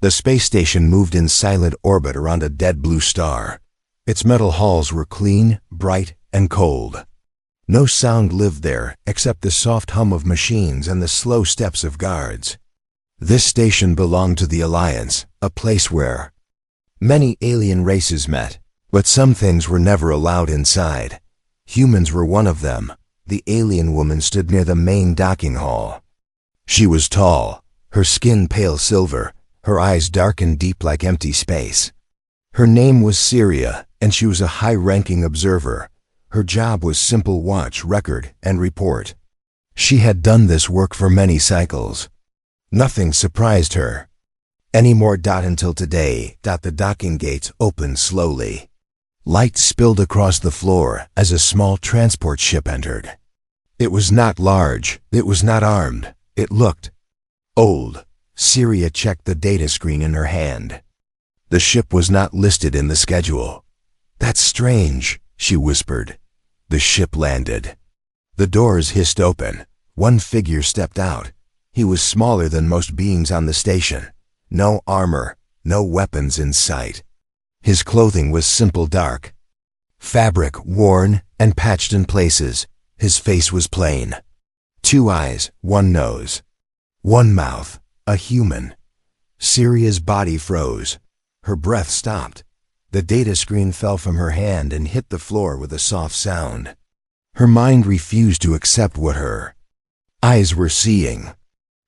The space station moved in silent orbit around a dead blue star. Its metal halls were clean, bright, and cold. No sound lived there except the soft hum of machines and the slow steps of guards. This station belonged to the Alliance, a place where many alien races met, but some things were never allowed inside. Humans were one of them. The alien woman stood near the main docking hall. She was tall, her skin pale silver, her eyes dark and deep like empty space. Her name was Syria, and she was a high-ranking observer. Her job was simple: watch, record, and report. She had done this work for many cycles. Nothing surprised her anymore. Until today. The docking gates opened slowly. Light spilled across the floor as a small transport ship entered. It was not large, it was not armed, it looked old. Syria checked the data screen in her hand. The ship was not listed in the schedule. "That's strange," she whispered. The ship landed. The doors hissed open. One figure stepped out. He was smaller than most beings on the station. No armor, no weapons in sight. His clothing was simple dark fabric, worn and patched in places. His face was plain. 2 eyes, 1 nose, 1 mouth, a human. Syria's body froze. Her breath stopped. The data screen fell from her hand and hit the floor with a soft sound. Her mind refused to accept what her eyes were seeing.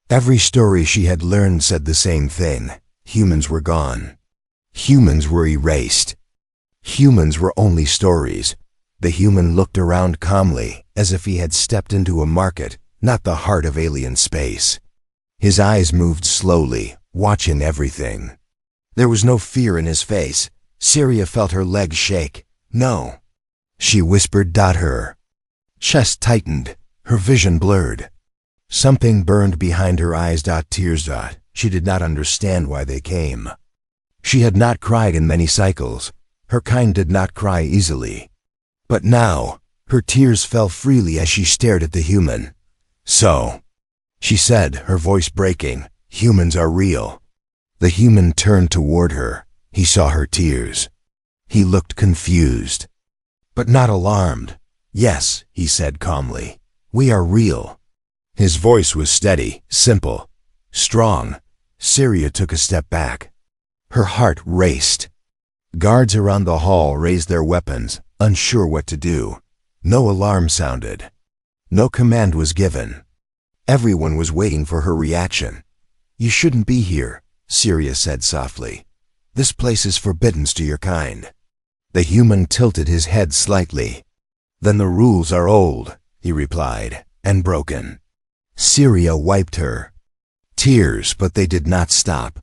Every story she had learned said the same thing. Humans were gone. Humans were erased. Humans were only stories. The human looked around calmly, as if he had stepped into a market, not the heart of alien space. His eyes moved slowly, watching everything. There was no fear in his face. Syria felt her legs shake. "No," she whispered. Her chest tightened, her vision blurred. Something burned behind her eyes. Tears. She did not understand why they came. She had not cried in many cycles. Her kind did not cry easily. But now, her tears fell freely as she stared at the human. "So," she said, her voice breaking, "humans are real." The human turned toward her. He saw her tears. He looked confused, but not alarmed. "Yes," he said calmly, "we are real." His voice was steady, simple, strong. Syria took a step back. Her heart raced. Guards around the hall raised their weapons, unsure what to do. No alarm sounded. No command was given. Everyone was waiting for her reaction. "You shouldn't be here," Syria said softly. "This place is forbidden to your kind." The human tilted his head slightly. "Then the rules are old," he replied, "and broken." Syria wiped her tears, but they did not stop.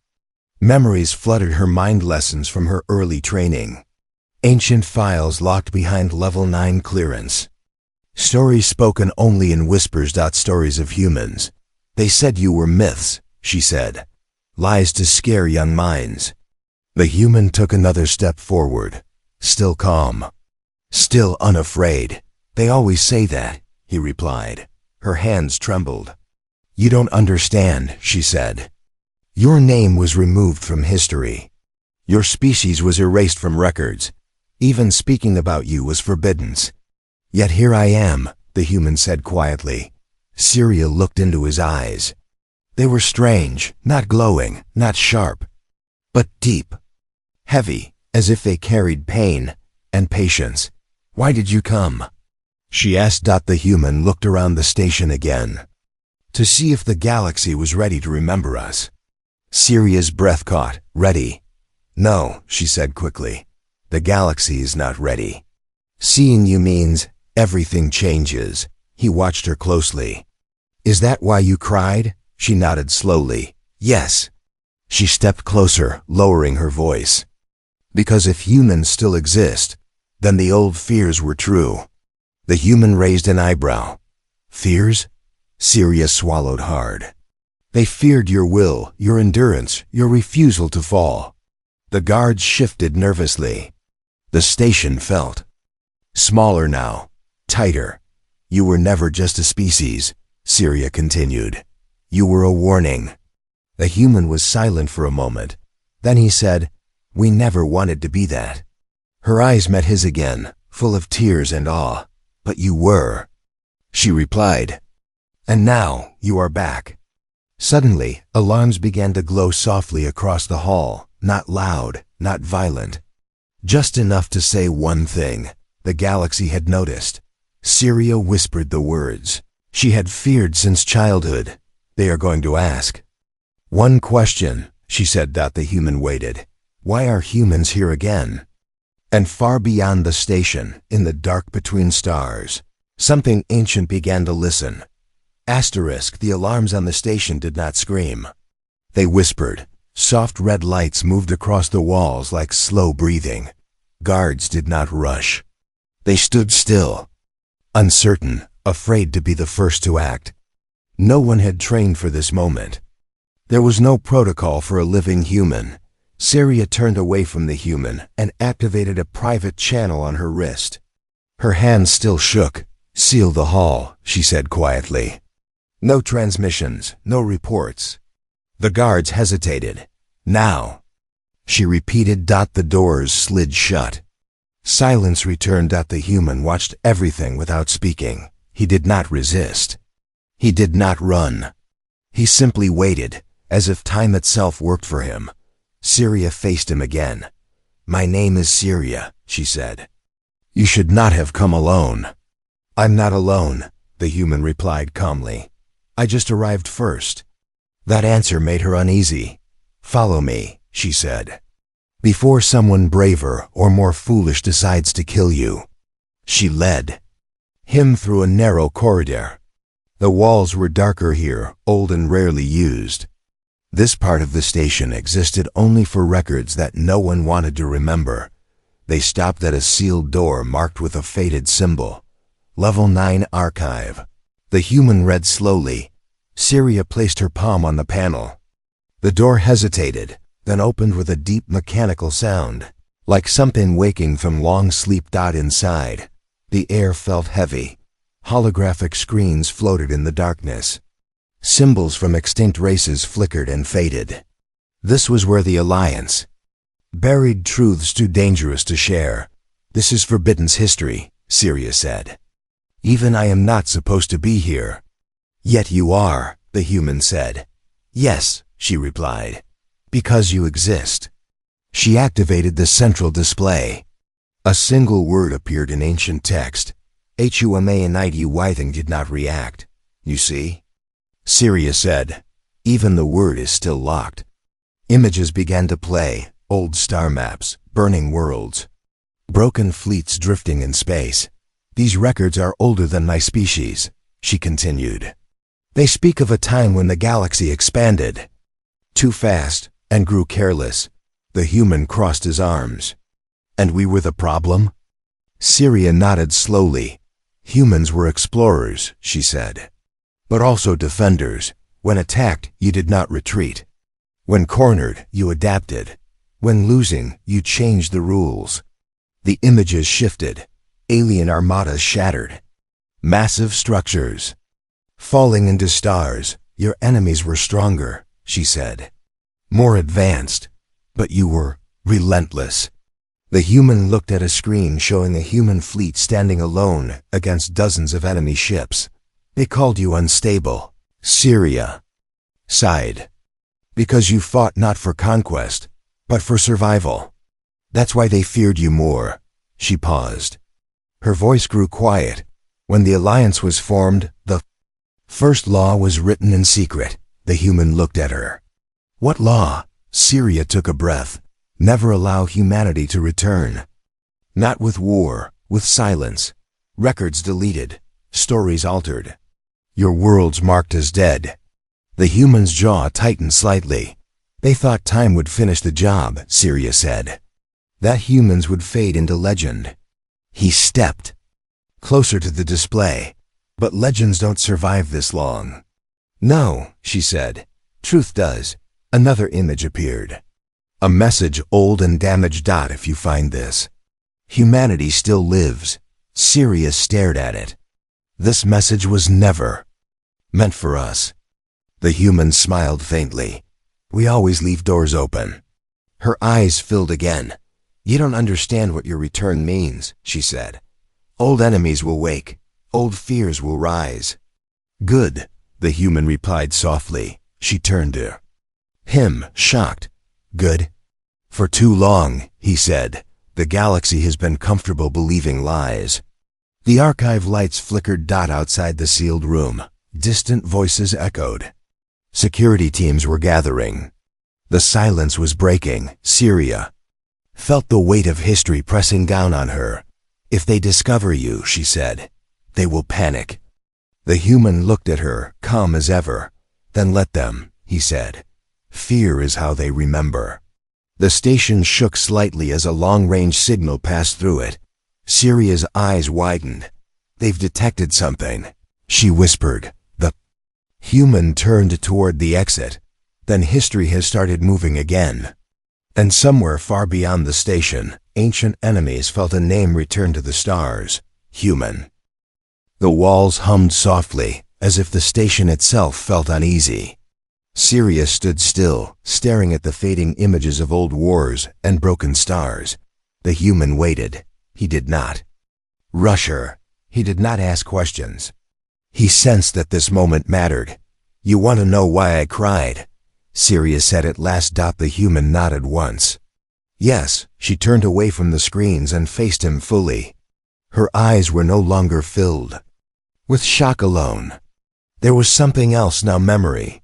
Memories flooded her mind, lessons from her early training. Ancient files locked behind level 9 clearance. Stories spoken only in whispers. Stories of humans. "They said you were myths," she said. "Lies to scare young minds." The human took another step forward, still calm, still unafraid. "They always say that," he replied. Her hands trembled. "You don't understand," she said. "Your name was removed from history. Your species was erased from records. Even speaking about you was forbidden. Yet here I am," the human said quietly. Syria looked into his eyes. They were strange, not glowing, not sharp, but deep, heavy, as if they carried pain and patience. "Why did you come?" she asked. The human looked around the station again. "To see if the galaxy was ready to remember us." Syria's breath caught. "Ready?" "No," she said quickly. "The galaxy is not ready. Seeing you means everything changes." He watched her closely. "Is that why you cried?" She nodded slowly. "Yes." She stepped closer, lowering her voice. "Because if humans still exist, then the old fears were true." The human raised an eyebrow. "Fears?" Syria swallowed hard. "They feared your will, your endurance, your refusal to fall." The guards shifted nervously. The station felt smaller now, tighter. "You were never just a species," Syria continued. "You were a warning." The human was silent for a moment, Then he said, "We never wanted to be that." Her eyes met his again, full of tears and awe. "But you were," she replied. "And now you are back." Suddenly, alarms began to glow softly across the hall, not loud, not violent. Just enough to say one thing. The galaxy had noticed. Syria whispered the words she had feared since childhood. "They are going to ask." "One question," she said. The human waited. "Why are humans here again?" And far beyond the station, in the dark between stars, something ancient began to listen. Asterisk, the alarms on the station did not scream. They whispered. Soft red lights moved across the walls like slow breathing. Guards did not rush. They stood still, uncertain, afraid to be the first to act. No one had trained for this moment. There was no protocol for a living human. Syria turned away from the human and activated a private channel on her wrist. Her hands still shook. "Seal the hall," she said quietly. "No transmissions, no reports." The guards hesitated. "Now," she repeated. The doors slid shut. Silence returned. The human watched everything without speaking. He did not resist. He did not run. He simply waited, as if time itself worked for him. Syria faced him again. "My name is Syria," she said. "You should not have come alone." "I'm not alone," the human replied calmly. "I just arrived first." That answer made her uneasy. "Follow me," she said. "Before someone braver or more foolish decides to kill you." She led him through a narrow corridor. The walls were darker here, old and rarely used. This part of the station existed only for records that no one wanted to remember. They stopped at a sealed door marked with a faded symbol. Level 9 Archive. The human read slowly. Syria placed her palm on the panel. The door hesitated, then opened with a deep mechanical sound, like something waking from long sleep. Inside, the air felt heavy. Holographic screens floated in the darkness. Symbols from extinct races flickered and faded. This was where the Alliance. Buried truths too dangerous to share. "This is Forbidden's history," Syria said. "Even I am not supposed to be here." "Yet you are," the human said. "Yes," she replied. "Because you exist." She activated the central display. A single word appeared in ancient text. Humanity did not react. "You see?" Syria said. "Even the word is still locked." Images began to play. Old star maps, burning worlds, broken fleets drifting in space. "These records are older than my species," she continued. "They speak of a time when the galaxy expanded too fast and grew careless." The human crossed his arms. "And we were the problem?" Syria nodded slowly. "Humans were explorers," she said. "But also defenders. When attacked, you did not retreat. When cornered, you adapted. When losing, you changed the rules." The images shifted. Alien armadas shattered. Massive structures falling into stars. "Your enemies were stronger," she said. "More advanced. But you were relentless." The human looked at a screen showing a human fleet standing alone against dozens of enemy ships. "They called you unstable," Syria sighed. "Because you fought not for conquest, but for survival. That's why they feared you more." She paused. Her voice grew quiet. "When the Alliance was formed, the first law was written in secret." The human looked at her. "What law?" Syria took a breath. "Never allow humanity to return. Not with war, with silence. Records deleted, stories altered. Your worlds marked as dead." The human's jaw tightened slightly. "They thought time would finish the job," Syria said. "That humans would fade into legend." He stepped closer to the display. "But legends don't survive this long." "No," she said. "Truth does." Another image appeared. A message old and damaged. "If you find this, humanity still lives." Syria stared at it. "This message was never meant for us." The human smiled faintly. "We always leave doors open." Her eyes filled again. "You don't understand what your return means," she said. "Old enemies will wake. Old fears will rise." "Good," the human replied softly. She turned to him, shocked. "Good?" "For too long," he said. "The galaxy has been comfortable believing lies." The archive lights flickered outside the sealed room. Distant voices echoed. Security teams were gathering. The silence was breaking. Syria felt the weight of history pressing down on her. "If they discover you," she said, "they will panic." The human looked at her, calm as ever. "Then let them," he said. "Fear is how they remember." The station shook slightly as a long-range signal passed through it. Syria's eyes widened. "They've detected something," she whispered. The human turned toward the exit. "Then history has started moving again." And somewhere far beyond the station, ancient enemies felt a name return to the stars: human. The walls hummed softly, as if the station itself felt uneasy. Syria stood still, staring at the fading images of old wars and broken stars. The human waited. He did not rush her. He did not ask questions. He sensed that this moment mattered. "You want to know why I cried?" Syria said at last. The human nodded once. "Yes." She turned away from the screens and faced him fully. Her eyes were no longer filled with shock alone. There was something else now: memory.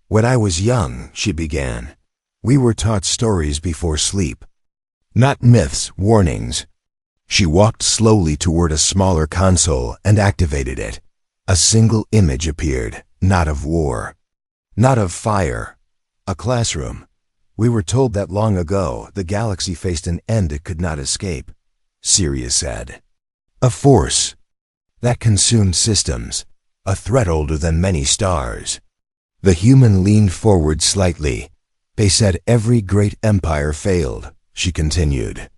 "When I was young," she began, "we were taught stories before sleep. Not myths, warnings." She walked slowly toward a smaller console and activated it. A single image appeared, not of war, not of fire. A classroom. "We were told that long ago the galaxy faced an end it could not escape," Syria said. "A force that consumed systems, a threat older than many stars." The human leaned forward slightly. "They said every great empire failed," she continued.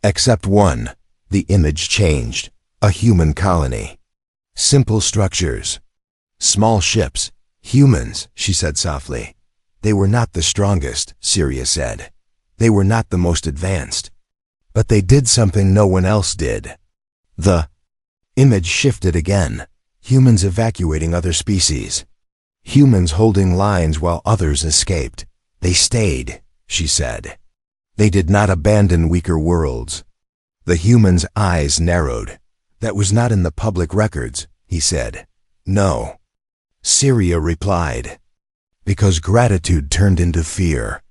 "Except one." The image changed. A human colony. Simple structures. Small ships. "Humans," she said softly. "They were not the strongest," Syria said. "They were not the most advanced. But they did something no one else did." The image shifted again. Humans evacuating other species. Humans holding lines while others escaped. "They stayed," she said. "They did not abandon weaker worlds." The human's eyes narrowed. "That was not in the public records," he said. "No," Syria replied. "Because gratitude turned into fear."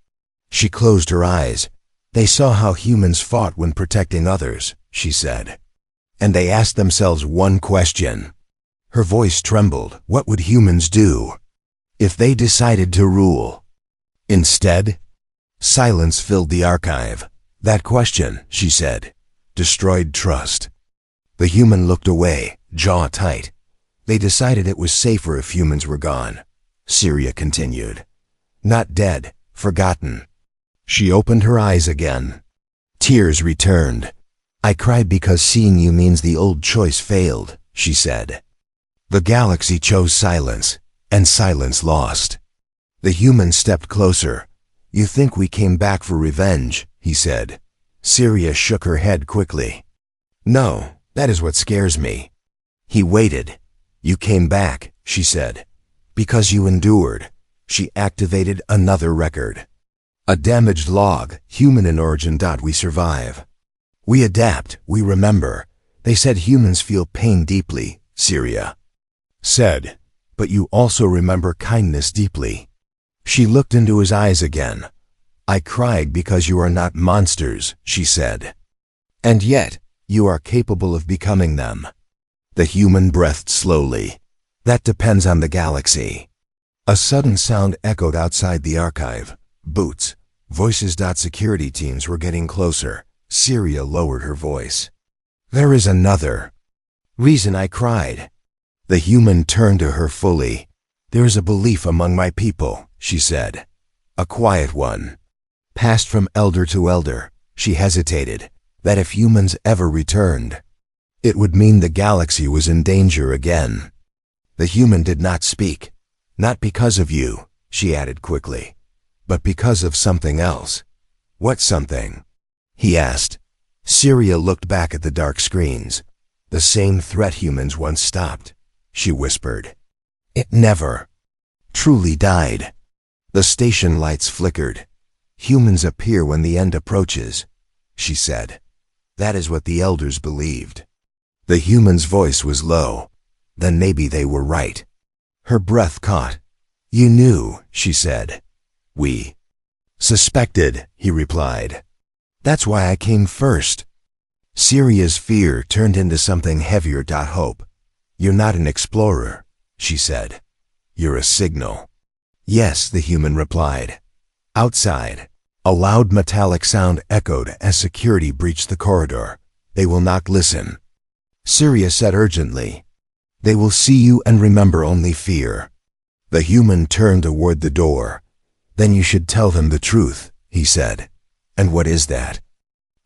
She closed her eyes. "They saw how humans fought when protecting others," she said. "And they asked themselves one question." Her voice trembled. "What would humans do if they decided to rule instead?" Silence filled the archive. "That question," she said, "destroyed trust." The human looked away, jaw tight. "They decided it was safer if humans were gone," Syria continued. "Not dead, forgotten." She opened her eyes again. Tears returned. "I cried because seeing you means the old choice failed," she said. "The galaxy chose silence, and silence lost." The human stepped closer. "You think we came back for revenge," he said. Syria shook her head quickly. "No, that is what scares me." He waited. "You came back," she said, "because you endured." She activated another record. A damaged log, human in origin. "We survive. We adapt, we remember." "They said humans feel pain deeply," Syria said, "but you also remember kindness deeply." She looked into his eyes again. "I cried because you are not monsters," she said. "And yet, you are capable of becoming them." The human breathed slowly. "That depends on the galaxy." A sudden sound echoed outside the archive. Boots. Voices. Security teams were getting closer. Syria lowered her voice. "There is another reason I cried." The human turned to her fully. "There is a belief among my people," she said. "A quiet one, passed from elder to elder." She hesitated. "That if humans ever returned, it would mean the galaxy was in danger again." The human did not speak. "Not because of you," she added quickly, "but because of something else." What something? He asked. Syria looked back at the dark screens. The same threat humans once stopped, she whispered. It never truly died. The station lights flickered. Humans appear when the end approaches, she said. That is what the elders believed. The human's voice was low. Then maybe they were right. Her breath caught. You knew, she said. We suspected, he replied. That's why I came first. Syria's fear turned into something heavier. Hope. You're not an explorer, she said. You're a signal. Yes, the human replied. Outside, a loud metallic sound echoed as security breached the corridor. They will not listen. Syria said urgently. They will see you and remember only fear. The human turned toward the door. Then you should tell them the truth, he said. And what is that?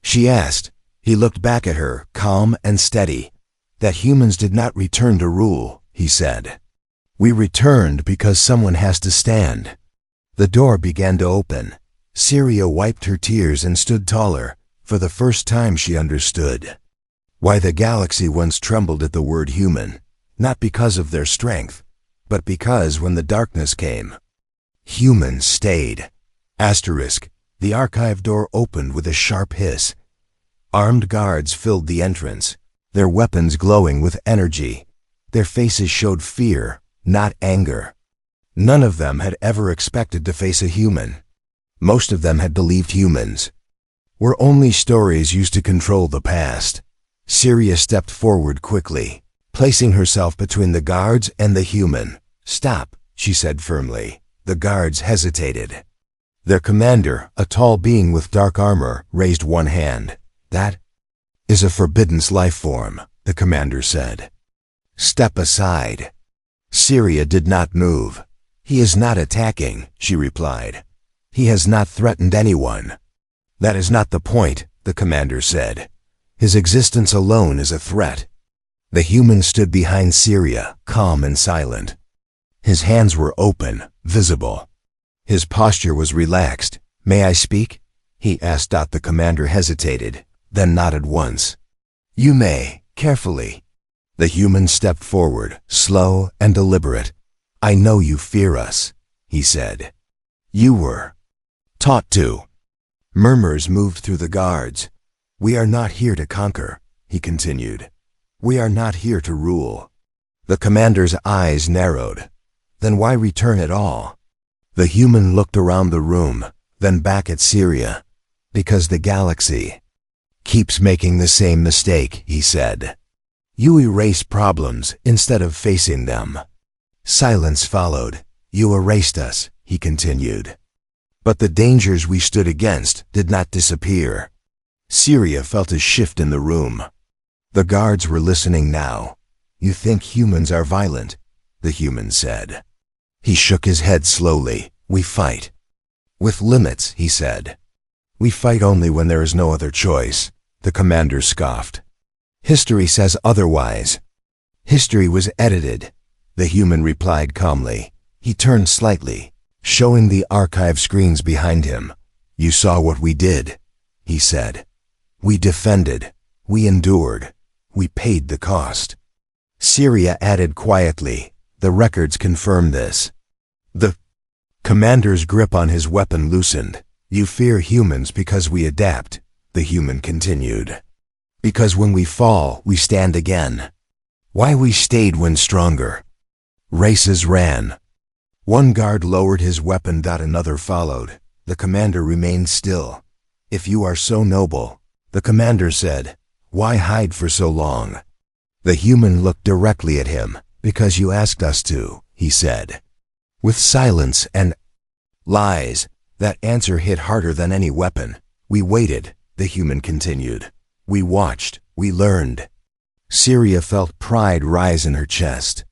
She asked. He looked back at her, calm and steady. That humans did not return to rule, he said. We returned because someone has to stand. The door began to open. Syria wiped her tears and stood taller. For the first time she understood why the galaxy once trembled at the word human, not because of their strength, but because when the darkness came, humans stayed. Asterisk. The archive door opened with a sharp hiss. Armed guards filled the entrance, their weapons glowing with energy. Their faces showed fear, not anger. None of them had ever expected to face a human. Most of them had believed humans were only stories used to control the past. Syria stepped forward quickly, placing herself between the guards and the human. Stop, she said firmly. The guards hesitated. Their commander, a tall being with dark armor, raised one hand. That is a forbidden life form, the commander said. Step aside. Syria did not move. He is not attacking, she replied. He has not threatened anyone. That is not the point, the commander said. His existence alone is a threat. The human stood behind Syria, calm and silent. His hands were open, visible. His posture was relaxed. May I speak? He asked. The commander hesitated, then nodded once. You may, carefully. The human stepped forward, slow and deliberate. I know you fear us, he said. You were taught to. Murmurs moved through the guards. We are not here to conquer, he continued. We are not here to rule. The commander's eyes narrowed. Then why return at all? The human looked around the room, then back at Syria. Because the galaxy keeps making the same mistake, he said. You erase problems instead of facing them. Silence followed. You erased us, he continued. But the dangers we stood against did not disappear. Syria felt a shift in the room. The guards were listening now. You think humans are violent, the human said. He shook his head slowly. We fight. With limits, he said. We fight only when there is no other choice, the commander scoffed. History says otherwise. History was edited, the human replied calmly. He turned slightly, showing the archive screens behind him. You saw what we did, he said. We defended. We endured. We paid the cost. Syria added quietly. The records confirm this. The commander's grip on his weapon loosened. You fear humans because we adapt, the human continued. Because when we fall, we stand again. Why we stayed when stronger. Races ran. One guard lowered his weapon. Another followed. The commander remained still. If you are so noble, the commander said, why hide for so long? The human looked directly at him. Because you asked us to, he said. With silence and lies, that answer hit harder than any weapon. We waited, the human continued. We watched, we learned. Syria felt pride rise in her chest.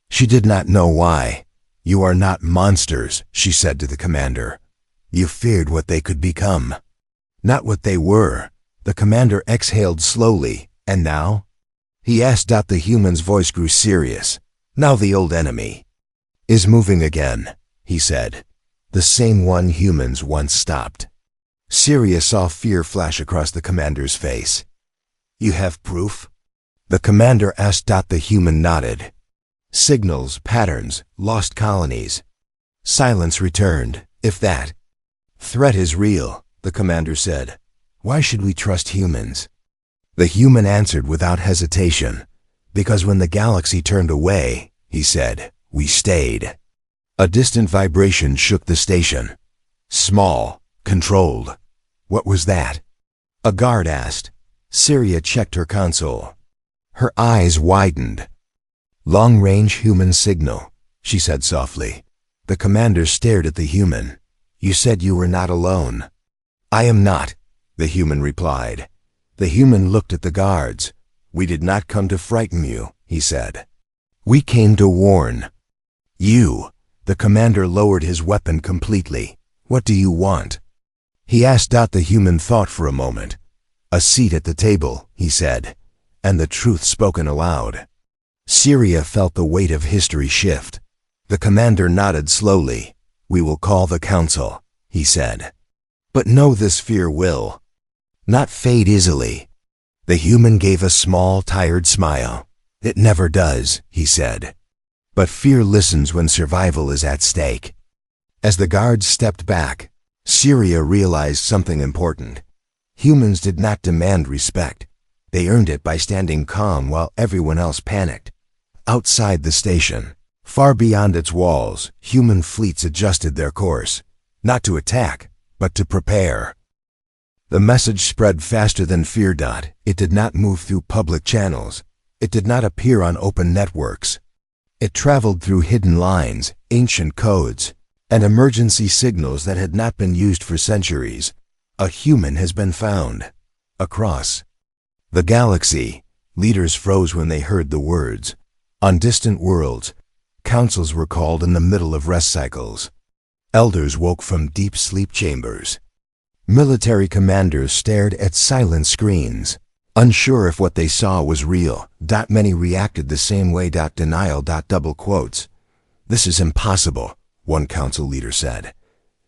She did not know why. You are not monsters, she said to the commander. You feared what they could become. Not what they were. The commander exhaled slowly. And now? He asked. The human's voice grew serious. Now the old enemy is moving again, he said. The same one humans once stopped. Syria saw fear flash across the commander's face. You have proof? The commander asked. The human nodded. Signals, patterns, lost colonies. Silence returned, if that. Threat is real, the commander said. Why should we trust humans? The human answered without hesitation. Because when the galaxy turned away, he said, we stayed. A distant vibration shook the station. Small, controlled. What was that? A guard asked. Syria checked her console. Her eyes widened. Long-range human signal, she said softly. The commander stared at the human. You said you were not alone. I am not, the human replied. The human looked at the guards. We did not come to frighten you, he said. We came to warn. You. The commander lowered his weapon completely. What do you want? He asked. The human thought for a moment. A seat at the table, he said, and the truth spoken aloud. Syria felt the weight of history shift. The commander nodded slowly. We will call the council, he said. But know this, fear will not fade easily. The human gave a small, tired smile. It never does, he said. But fear listens when survival is at stake. As the guards stepped back, Syria realized something important. Humans did not demand respect. They earned it by standing calm while everyone else panicked. Outside the station, far beyond its walls, human fleets adjusted their course, not to attack, but to prepare. The message spread faster than fear. It did not move through public channels. It did not appear on open networks. It traveled through hidden lines, ancient codes, and emergency signals that had not been used for centuries. A human has been found. Across the galaxy, leaders froze when they heard the words. On distant worlds, councils were called in the middle of rest cycles. Elders woke from deep sleep chambers. Military commanders stared at silent screens, unsure if what they saw was real. Many reacted the same way. Denial. Double quotes. This is impossible, one council leader said.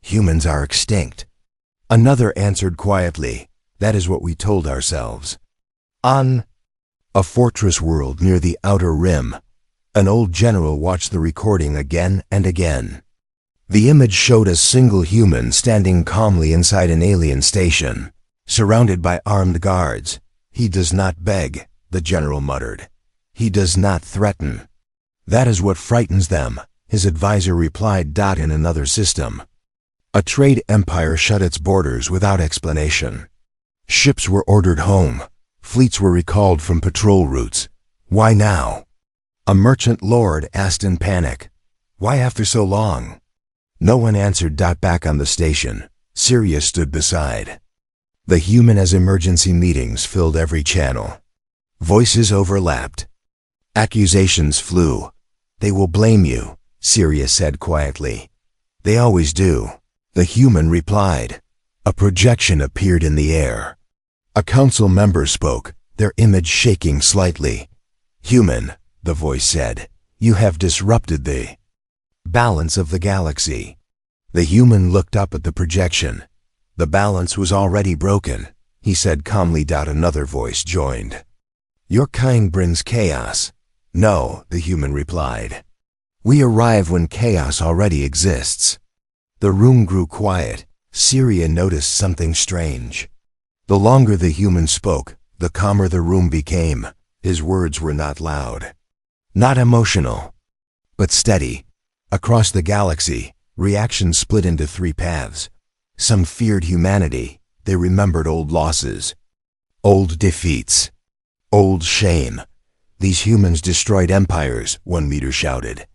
Humans are extinct. Another answered quietly, that is what we told ourselves. On a fortress world near the outer rim, an old general watched the recording again and again. The image showed a single human standing calmly inside an alien station, surrounded by armed guards. He does not beg, the general muttered. He does not threaten. That is what frightens them, his advisor replied. In another system, a trade empire shut its borders without explanation. Ships were ordered home. Fleets were recalled from patrol routes. Why now? A merchant lord asked in panic. Why after so long? No one answered. Back on the station, Syria stood beside. The human as emergency meetings filled every channel. Voices overlapped. Accusations flew. They will blame you, Syria said quietly. They always do. The human replied. A projection appeared in the air. A council member spoke, their image shaking slightly. Human, the voice said, you have disrupted the balance of the galaxy. The human looked up at the projection. The balance was already broken, he said calmly. Another voice joined. Your kind brings chaos. No, the human replied. We arrive when chaos already exists. The room grew quiet. Syria noticed something strange. The longer the human spoke, the calmer the room became. His words were not loud, not emotional, but steady. Across the galaxy, reactions split into three paths. Some feared humanity. They remembered old losses, old defeats, old shame. These humans destroyed empires, one leader shouted.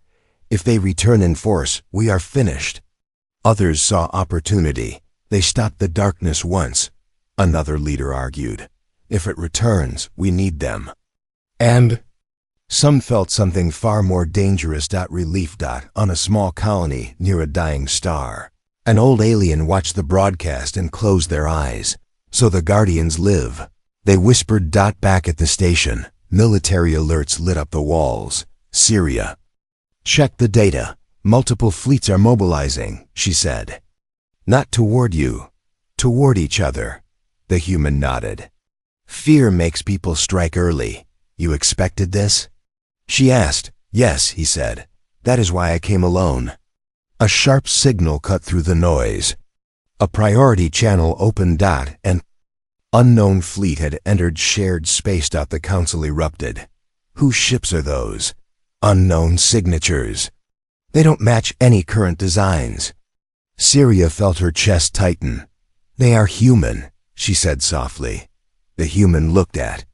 If they return in force, we are finished. Others saw opportunity. They stopped the darkness once. Another leader argued. If it returns, we need them. And some felt something far more dangerous. Relief. On a small colony near a dying star, an old alien watched the broadcast and closed their eyes. So the Guardians live. They whispered. Back at the station, military alerts lit up the walls. Syria. Check the data. Multiple fleets are mobilizing, she said. Not toward you. Toward each other. The human nodded. Fear makes people strike early. You expected this? She asked. Yes, he said. That is why I came alone. A sharp signal cut through the noise. A priority channel opened. An unknown fleet had entered shared space. The council erupted. Whose ships are those? Unknown signatures. They don't match any current designs. Syria felt her chest tighten. They are human, she said softly. The human looked at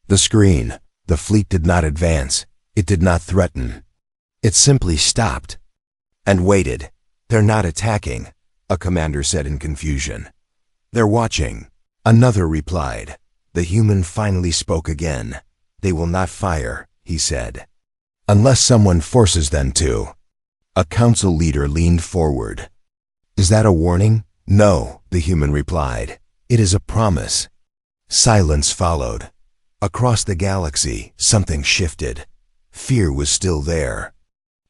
the screen. The fleet did not advance. It did not threaten. It simply stopped and waited. They're not attacking, a commander said in confusion. They're watching, another replied. The human finally spoke again. They will not fire, he said, unless someone forces them to. A council leader leaned forward. Is that a warning? No, the human replied. It is a promise. Silence followed. Across the galaxy, something shifted. Fear was still there.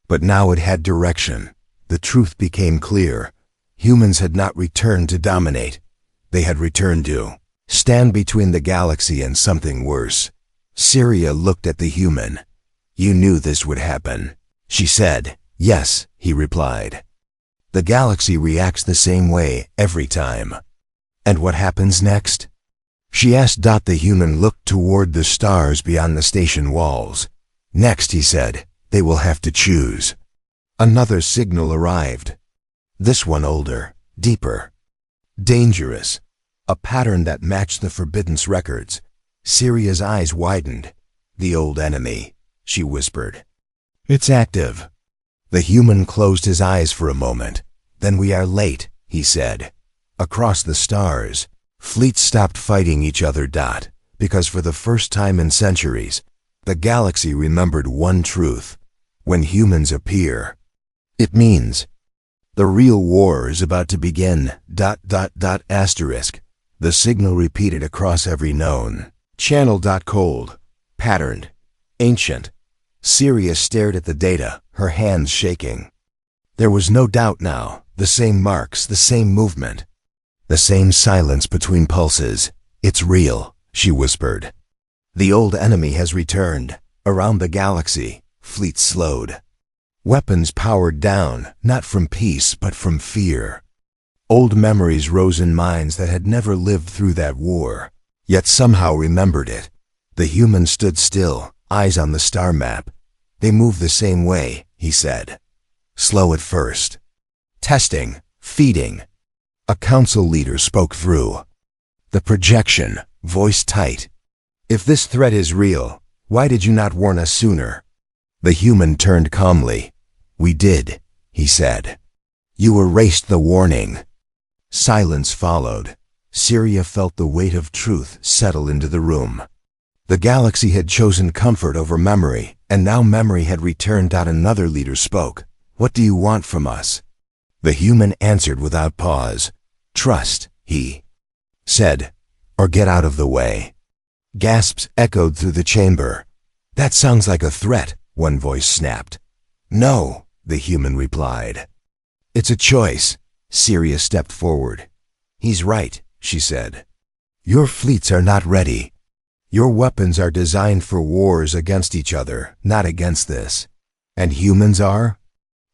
But now it had direction. The truth became clear. Humans had not returned to dominate. They had returned to stand between the galaxy and something worse. Syria looked at the human. You knew this would happen, she said. Yes, he replied. The galaxy reacts the same way every time. And what happens next? She asked. The human looked toward the stars beyond the station walls. Next, he said, they will have to choose. Another signal arrived. This one older, deeper, dangerous. A pattern that matched the Forbidden's records. Syria's eyes widened. The old enemy, she whispered. It's active. The human closed his eyes for a moment. Then we are late, he said. Across the stars, fleets stopped fighting each other. Because for the first time in centuries, the galaxy remembered one truth. When humans appear, it means the real war is about to begin. Asterisk. The signal repeated across every known channel. Cold, patterned, ancient. Syria stared at the data, her hands shaking. There was no doubt now. The same marks, the same movement, the same silence between pulses. It's real, she whispered. The old enemy has returned. Around the galaxy, fleets slowed. Weapons powered down, not from peace, but from fear. Old memories rose in minds that had never lived through that war, yet somehow remembered it. The human stood still, eyes on the star map. They move the same way, he said. Slow at first. Testing, feeding. A council leader spoke through the projection, voice tight. If this threat is real, why did you not warn us sooner? The human turned calmly. We did, he said. You erased the warning. Silence followed. Syria felt the weight of truth settle into the room. The galaxy had chosen comfort over memory, and now memory had returned. Another leader spoke. What do you want from us? The human answered without pause. Trust, he said, or get out of the way. Gasps echoed through the chamber. That sounds like a threat, one voice snapped. No, the human replied. It's a choice. Syria stepped forward. He's right, she said. Your fleets are not ready. Your weapons are designed for wars against each other, not against this. And humans are?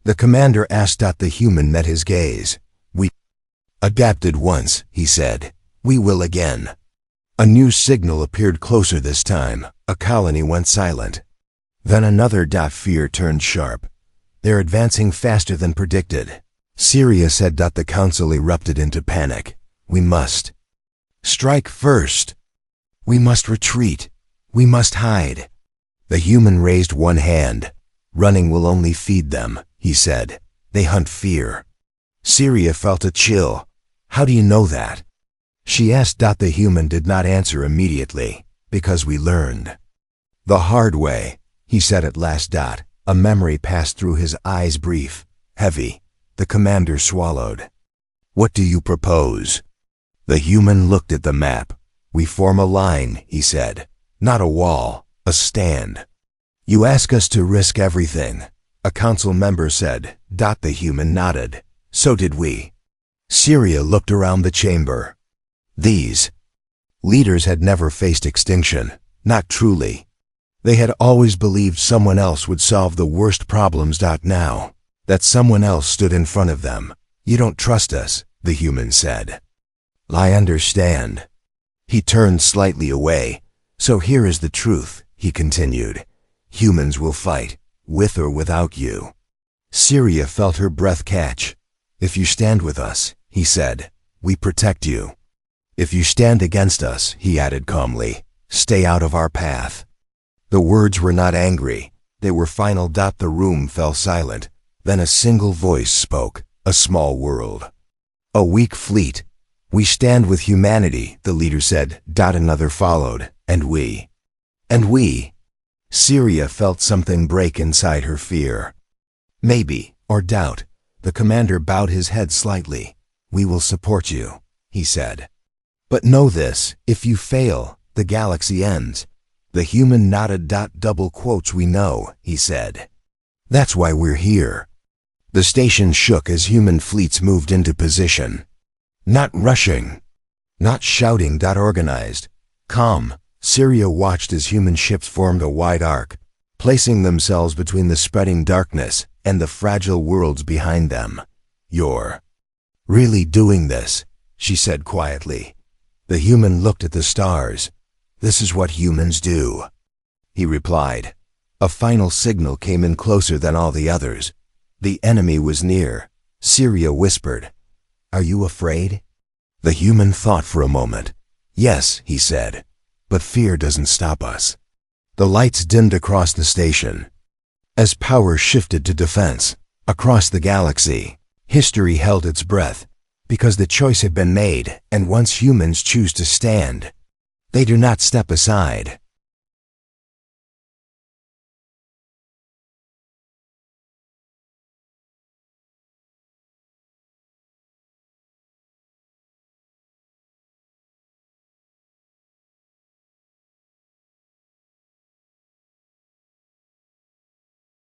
The commander asked. The human met his gaze. We adapted once, he said. We will again. A new signal appeared closer this time. A colony went silent. Then another. Fear turned sharp. They're advancing faster than predicted. Syria said. The council erupted into panic. We must strike first. We must retreat. We must hide. The human raised one hand. Running will only feed them, he said. They hunt fear. Syria felt a chill. How do you know that? She asked. The human did not answer immediately. Because we learned. The hard way, he said at last. A memory passed through his eyes, brief, heavy. The commander swallowed. What do you propose? The human looked at the map. We form a line, he said. Not a wall, a stand. You ask us to risk everything, a council member said. The human nodded. So did we. Syria looked around the chamber. These leaders had never faced extinction, not truly. They had always believed someone else would solve the worst problems. Now, that someone else stood in front of them. You don't trust us, the human said. I understand. He turned slightly away. So here is the truth, he continued. Humans will fight, with or without you. Syria felt her breath catch. If you stand with us, he said, we protect you. If you stand against us, he added calmly, stay out of our path. The words were not angry. They were final. The room fell silent. Then a single voice spoke, a small world. A weak fleet. We stand with humanity, the leader said. Another followed, and we. And we. Syria felt something break inside her fear. Maybe, or doubt. The commander bowed his head slightly. We will support you, he said. But know this, if you fail, the galaxy ends. The human nodded. Double quotes, we know, he said. That's why we're here. The station shook as human fleets moved into position. Not rushing. Not shouting. Organized. Calm. Syria watched as human ships formed a wide arc, placing themselves between the spreading darkness and the fragile worlds behind them. You're really doing this, she said quietly. The human looked at the stars. This is what humans do, he replied. A final signal came in closer than all the others. The enemy was near. Syria whispered, are you afraid? The human thought for a moment. Yes, he said, but fear doesn't stop us. The lights dimmed across the station. As power shifted to defense, across the galaxy, history held its breath, because the choice had been made, and once humans choose to stand, they do not step aside.